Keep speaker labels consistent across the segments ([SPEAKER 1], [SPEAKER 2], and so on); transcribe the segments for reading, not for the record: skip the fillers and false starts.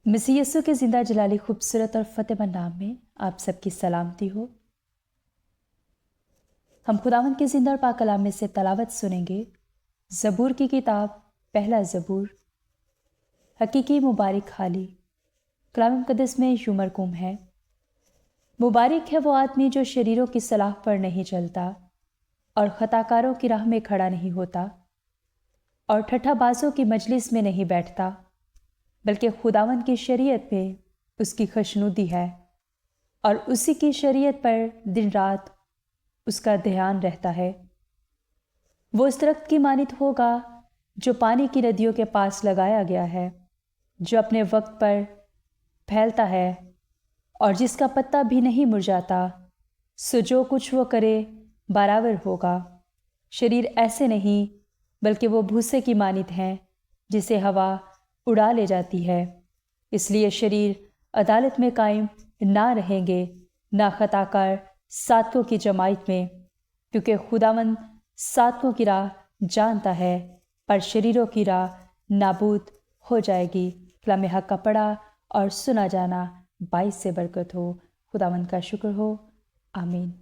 [SPEAKER 1] मसीह यीशु के जिंदा जलाली खूबसूरत और फतेहमंद नाम में आप सबकी सलामती हो। हम खुदावंद के जिंदा और पाक कलाम में से तलावत सुनेंगे। ज़बूर की किताब पहला ज़बूर। हकीकी मुबारक हाली कलाम मुक़द्दस में यूं मरकूम है। मुबारक है वो आदमी जो शरीरों की सलाह पर नहीं चलता और ख़ताकारों की राह में खड़ा नहीं होता और ठट्ठाबाजों की मजलिस में नहीं बैठता, बल्कि खुदावंद की शरीयत में उसकी खुशनुदी है और उसी की शरीयत पर दिन रात उसका ध्यान रहता है। वो उस दरख्त की मानित होगा जो पानी की नदियों के पास लगाया गया है, जो अपने वक्त पर फैलता है और जिसका पत्ता भी नहीं मुरझाता। सो जो कुछ वो करे बराबर होगा। शरीर ऐसे नहीं, बल्कि वो भूसे की मानित हैं जिसे हवा उड़ा ले जाती है। इसलिए शरीर अदालत में कायम ना रहेंगे, ना खताकार सातकों की जमात में, क्योंकि खुदावंद सातकों की राह जानता है, पर शरीरों की राह नाबूद हो जाएगी। कलाम हक का पढ़ा और सुना जाना बाइस से बरकत हो। खुदावंद का शुक्र हो। आमीन।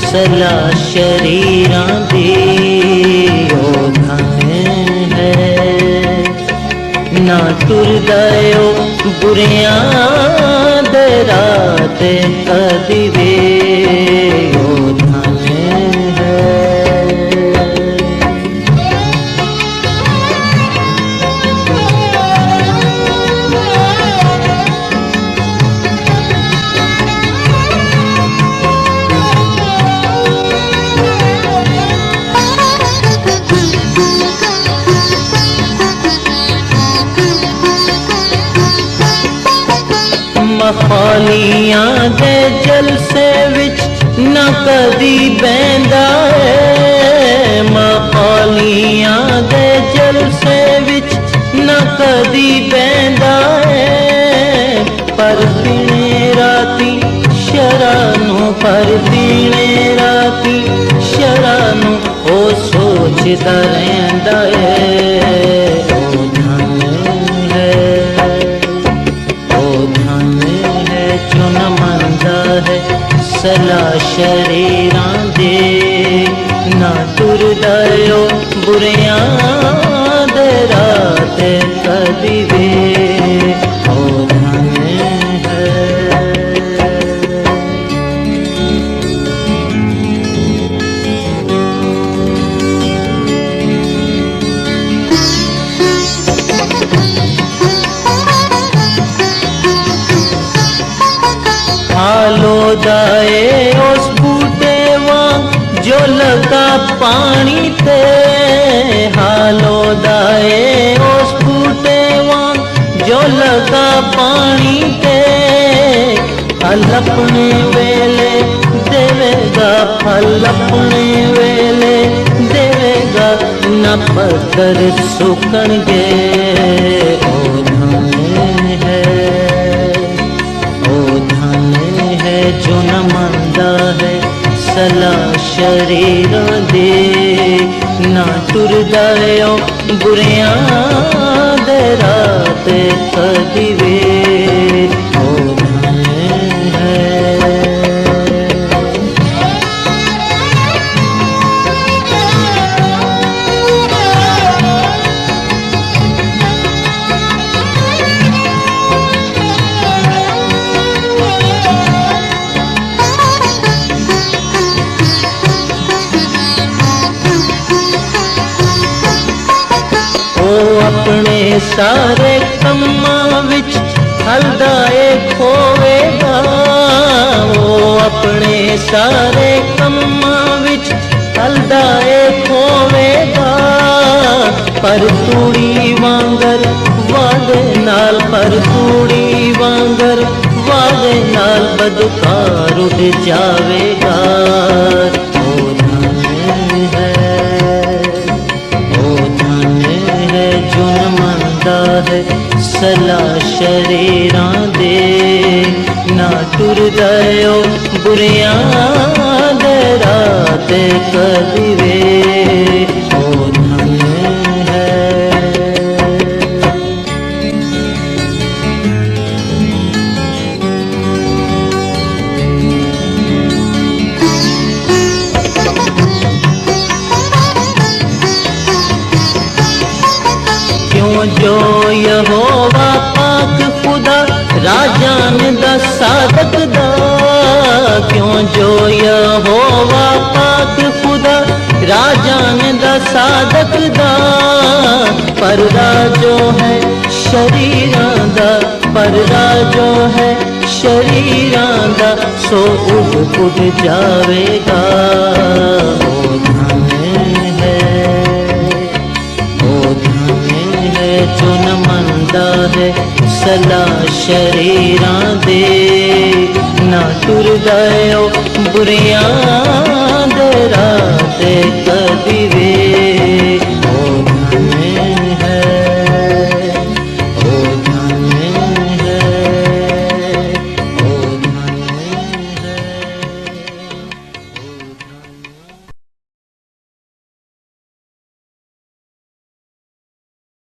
[SPEAKER 2] सला शरीरां दी ओ धन है, ना टुरदा ओ बुरियां दे रात कदी वे ओ धन है। मखालियां दे जलसे विच ना कदी बैंदा है, मखालियां दे जलसे विच ना कदी बैंदा है, पर दिने राती शरानू, पर दिने राती शरानू ओ सोचदा रहिंदा है ओ धन है, ओ धन है जो न मनदा है सला शरीरां दे, ना टुरदा ओ बुरियां दे रात कदी वे ओ धन है। हालोदाए उस बूटे वांग जो लगा पानी ते, हालोदाए उस बूटे वांग जो लगा पानी ते, फल अपने वेले देवेगा, फल अपने वेले देवेगा, न पत्थर सुकणगे ओ धन है, ओ धन है जो न मनदा है सला शरीरां दे, ना टुरदा ओ बुरियां दे रात कदी वे ओ धन है। अपने सारे कम्मां विच हलदा ए खोवेगा, ओ अपने सारे कम्मां विच हलदा ए खोवेगा। पर तूड़ी वांगर वादे नाल, पर तूड़ी वांगर वादे नाल बदकार उड़ जावेगा। ओ धन है जो न मनदा है सलाह शरीरां दे, ना टुरदा ओ बुरियां दे राह ते कदी वे। ओ धन है क्यों जो यहोवा पाक खुदा राजान दा सादक दा, क्यों जो यहोवा पाक खुदा राजान दा सादक दा। पर राजो है शरीरां दा, पर राजो है शरीरां दा, सो उड़ जावेगा। ओ धन है, ओ धन है जो न मनदा है सलाह शरीरां दे, ना टुरदा ओ बुरियां दे राह ते कदी वे।